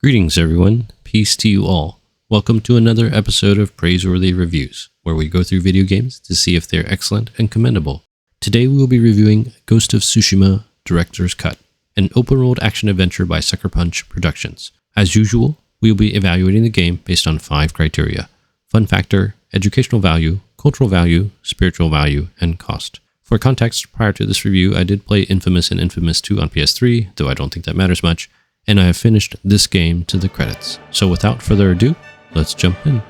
Greetings everyone, peace to you all. Welcome to another episode of Praiseworthy Reviews, where we go through video games to see if they're excellent and commendable. Today we will be reviewing Ghost of Tsushima Director's Cut, an open-world action-adventure by Sucker Punch Productions. As usual, we will be evaluating the game based on 5 criteria: fun factor, educational value, cultural value, spiritual value, and cost. For context, prior to this review, I did play Infamous and Infamous 2 on PS3, though I don't think that matters much, and I have finished this game to the credits. So without further ado, let's jump in.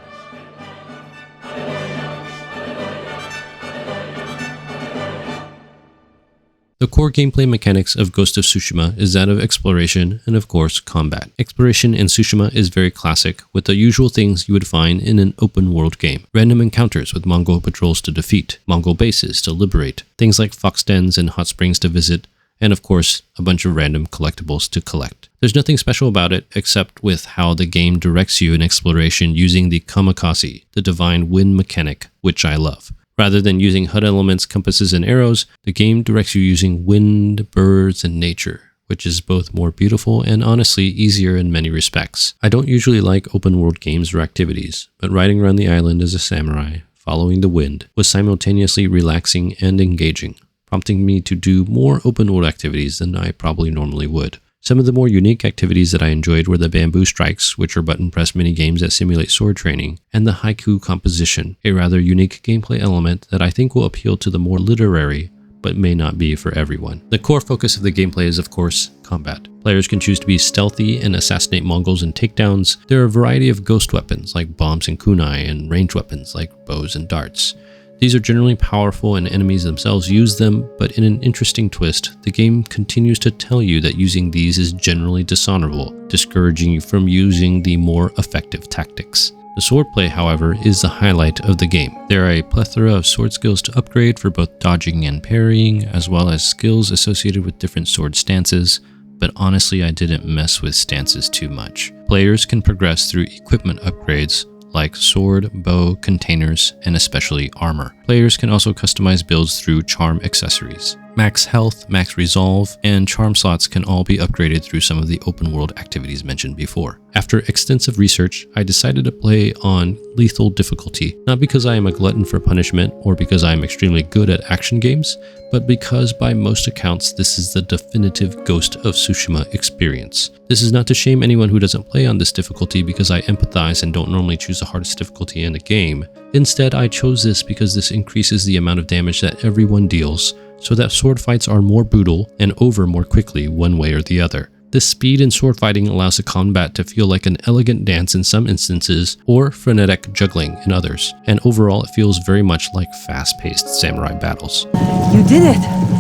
The core gameplay mechanics of Ghost of Tsushima is that of exploration and of course combat. Exploration in Tsushima is very classic, with the usual things you would find in an open world game. Random encounters with Mongol patrols to defeat, Mongol bases to liberate, things like fox dens and hot springs to visit, and of course, a bunch of random collectibles to collect. There's nothing special about it except with how the game directs you in exploration using the kamikaze, the divine wind mechanic, which I love. Rather than using HUD elements, compasses, and arrows, the game directs you using wind, birds, and nature, which is both more beautiful and honestly easier in many respects. I don't usually like open world games or activities, but riding around the island as a samurai, following the wind, was simultaneously relaxing and engaging, prompting me to do more open world activities than I probably normally would. Some of the more unique activities that I enjoyed were the bamboo strikes, which are button press mini games that simulate sword training, and the haiku composition, a rather unique gameplay element that I think will appeal to the more literary, but may not be for everyone. The core focus of the gameplay is of course combat. Players can choose to be stealthy and assassinate Mongols in takedowns. There are a variety of ghost weapons like bombs and kunai, and ranged weapons like bows and darts. These are generally powerful and enemies themselves use them, but in an interesting twist, the game continues to tell you that using these is generally dishonorable, discouraging you from using the more effective tactics. The swordplay, however, is the highlight of the game. There are a plethora of sword skills to upgrade for both dodging and parrying, as well as skills associated with different sword stances, but honestly I didn't mess with stances too much. Players can progress through equipment upgrades, like sword, bow, containers, and especially armor. Players can also customize builds through charm accessories. Max health, max resolve, and charm slots can all be upgraded through some of the open world activities mentioned before. After extensive research, I decided to play on lethal difficulty, not because I am a glutton for punishment or because I am extremely good at action games, but because by most accounts this is the definitive Ghost of Tsushima experience. This is not to shame anyone who doesn't play on this difficulty because I empathize and don't normally choose the hardest difficulty in a game. Instead, I chose this because this increases the amount of damage that everyone deals, so that sword fights are more brutal and over more quickly one way or the other. This speed in sword fighting allows the combat to feel like an elegant dance in some instances, or frenetic juggling in others, and overall it feels very much like fast-paced samurai battles. You did it!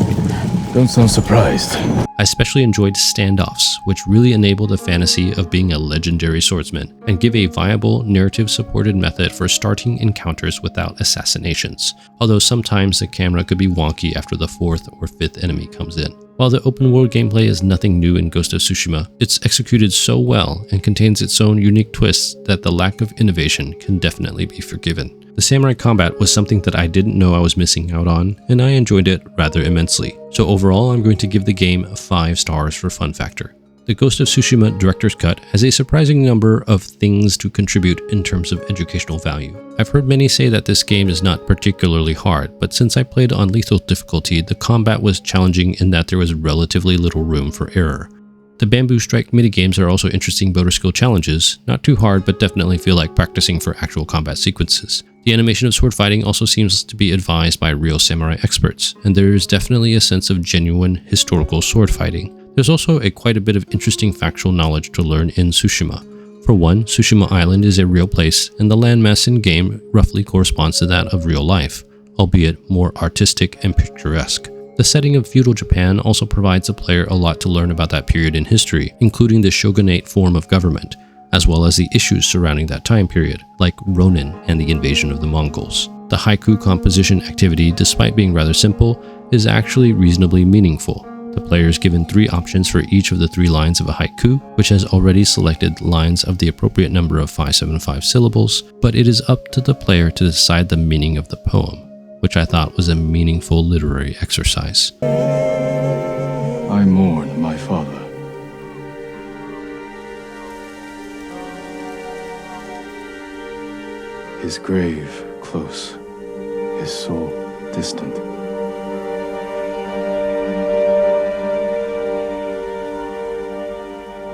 Don't sound surprised. I especially enjoyed standoffs, which really enable the fantasy of being a legendary swordsman, and give a viable, narrative-supported method for starting encounters without assassinations, although sometimes the camera could be wonky after the 4th or 5th enemy comes in. While the open-world gameplay is nothing new in Ghost of Tsushima, it's executed so well and contains its own unique twists that the lack of innovation can definitely be forgiven. The samurai combat was something that I didn't know I was missing out on, and I enjoyed it rather immensely. So overall, I'm going to give the game 5 stars for fun factor. The Ghost of Tsushima Director's Cut has a surprising number of things to contribute in terms of educational value. I've heard many say that this game is not particularly hard, but since I played on lethal difficulty, the combat was challenging in that there was relatively little room for error. The bamboo strike minigames are also interesting motor skill challenges, not too hard but definitely feel like practicing for actual combat sequences. The animation of sword fighting also seems to be advised by real samurai experts, and there is definitely a sense of genuine historical sword fighting. There's also quite a bit of interesting factual knowledge to learn in Tsushima. For one, Tsushima Island is a real place, and the landmass in-game roughly corresponds to that of real life, albeit more artistic and picturesque. The setting of feudal Japan also provides the player a lot to learn about that period in history, including the shogunate form of government, as well as the issues surrounding that time period, like Ronin and the invasion of the Mongols. The haiku composition activity, despite being rather simple, is actually reasonably meaningful. The player is given 3 options for each of the 3 lines of a haiku, which has already selected lines of the appropriate number of 575 syllables, but it is up to the player to decide the meaning of the poem, which I thought was a meaningful literary exercise. I mourn my father. His grave close, his soul distant.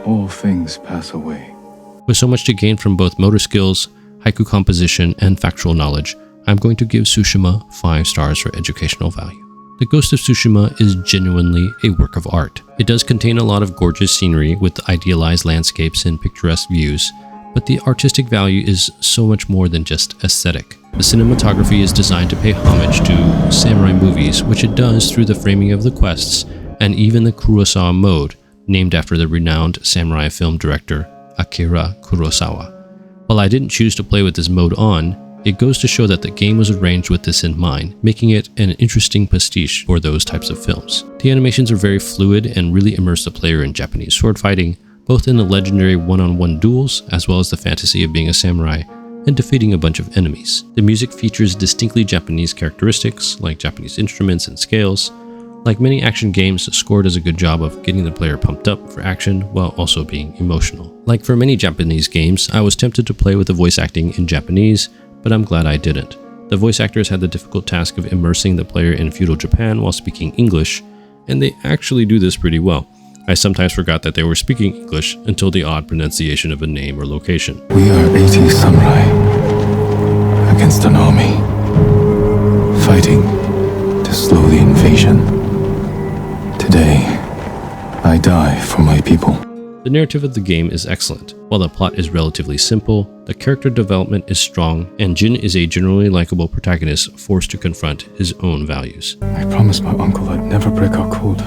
All things pass away. With so much to gain from both motor skills, haiku composition, and factual knowledge, I'm going to give Tsushima 5 stars for educational value. The Ghost of Tsushima is genuinely a work of art. It does contain a lot of gorgeous scenery with idealized landscapes and picturesque views, but the artistic value is so much more than just aesthetic. The cinematography is designed to pay homage to samurai movies, which it does through the framing of the quests and even the Kurosawa mode, named after the renowned samurai film director Akira Kurosawa. While I didn't choose to play with this mode on, it goes to show that the game was arranged with this in mind, making it an interesting pastiche for those types of films. The animations are very fluid and really immerse the player in Japanese sword fighting, both in the legendary one-on-one duels as well as the fantasy of being a samurai and defeating a bunch of enemies. The music features distinctly Japanese characteristics like Japanese instruments and scales. Like many action games, the score does a good job of getting the player pumped up for action while also being emotional. Like for many Japanese games, I was tempted to play with the voice acting in Japanese, but I'm glad I didn't. The voice actors had the difficult task of immersing the player in feudal Japan while speaking English, and they actually do this pretty well. I sometimes forgot that they were speaking English until the odd pronunciation of a name or location. We are 80 samurai against an army, fighting to slow the invasion. Today, I die for my people. The narrative of the game is excellent. While the plot is relatively simple, the character development is strong, and Jin is a generally likable protagonist forced to confront his own values. I promised my uncle I'd never break our code.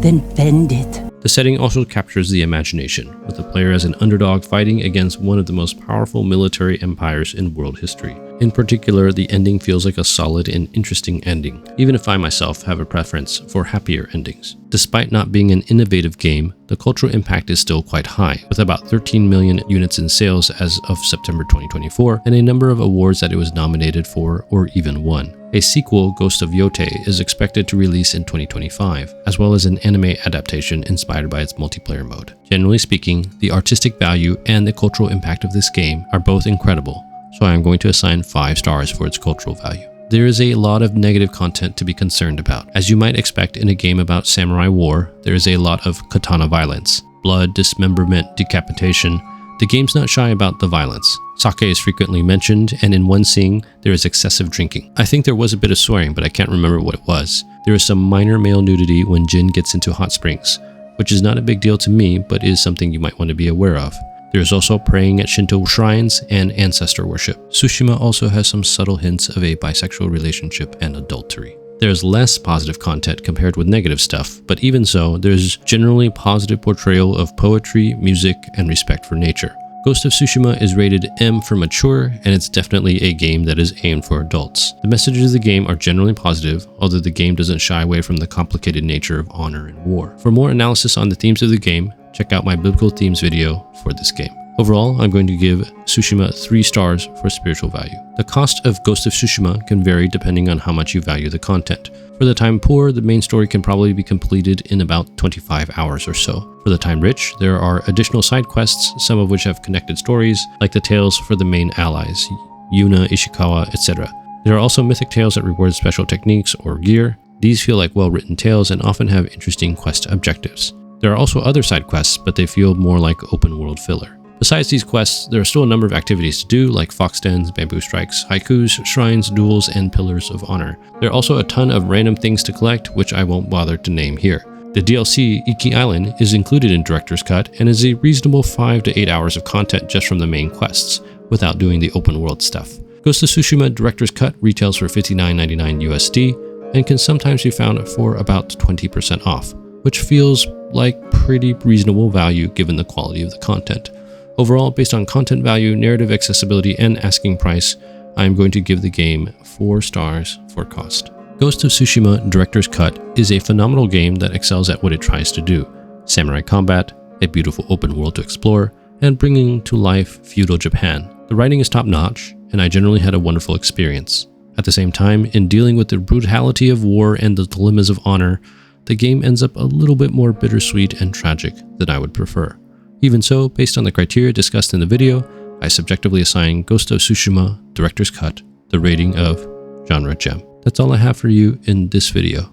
Then bend it. The setting also captures the imagination, with the player as an underdog fighting against one of the most powerful military empires in world history. In particular, the ending feels like a solid and interesting ending, even if I myself have a preference for happier endings. Despite not being an innovative game, the cultural impact is still quite high, with about 13 million units in sales as of September 2024, and a number of awards that it was nominated for or even won. A sequel, Ghost of Tsushima, is expected to release in 2025, as well as an anime adaptation inspired by its multiplayer mode. Generally speaking, the artistic value and the cultural impact of this game are both incredible, so I am going to assign 5 stars for its cultural value. There is a lot of negative content to be concerned about. As you might expect in a game about samurai war, there is a lot of katana violence, blood, dismemberment, decapitation. The game's not shy about the violence. Sake is frequently mentioned, and in one scene, there is excessive drinking. I think there was a bit of swearing, but I can't remember what it was. There is some minor male nudity when Jin gets into hot springs, which is not a big deal to me, but is something you might want to be aware of. There is also praying at Shinto shrines and ancestor worship. Tsushima also has some subtle hints of a bisexual relationship and adultery. There is less positive content compared with negative stuff, but even so, there is generally positive portrayal of poetry, music, and respect for nature. Ghost of Tsushima is rated M for mature, and it's definitely a game that is aimed for adults. The messages of the game are generally positive, although the game doesn't shy away from the complicated nature of honor and war. For more analysis on the themes of the game, check out my biblical themes video for this game. Overall, I'm going to give Tsushima 3 stars for spiritual value. The cost of Ghost of Tsushima can vary depending on how much you value the content. For the time poor, the main story can probably be completed in about 25 hours or so. For the time rich, there are additional side quests, some of which have connected stories, like the tales for the main allies, Yuna, Ishikawa, etc. There are also mythic tales that reward special techniques or gear. These feel like well-written tales and often have interesting quest objectives. There are also other side quests, but they feel more like open-world filler. Besides these quests, there are still a number of activities to do, like fox dens, bamboo strikes, haikus, shrines, duels, and pillars of honor. There are also a ton of random things to collect, which I won't bother to name here. The DLC, Iki Island, is included in Director's Cut and is a reasonable 5 to 8 hours of content just from the main quests, without doing the open world stuff. Ghost of Tsushima Director's Cut retails for $59.99 USD and can sometimes be found for about 20% off, which feels like pretty reasonable value given the quality of the content. Overall, based on content value, narrative accessibility, and asking price, I am going to give the game 4 stars for cost. Ghost of Tsushima Director's Cut is a phenomenal game that excels at what it tries to do: samurai combat, a beautiful open world to explore, and bringing to life feudal Japan. The writing is top-notch, and I generally had a wonderful experience. At the same time, in dealing with the brutality of war and the dilemmas of honor, the game ends up a little bit more bittersweet and tragic than I would prefer. Even so, based on the criteria discussed in the video, I subjectively assign Ghost of Tsushima Director's Cut the rating of Genre Gem. That's all I have for you in this video.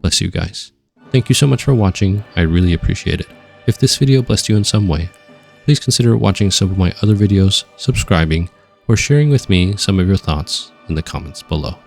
Bless you guys. Thank you so much for watching, I really appreciate it. If this video blessed you in some way, please consider watching some of my other videos, subscribing, or sharing with me some of your thoughts in the comments below.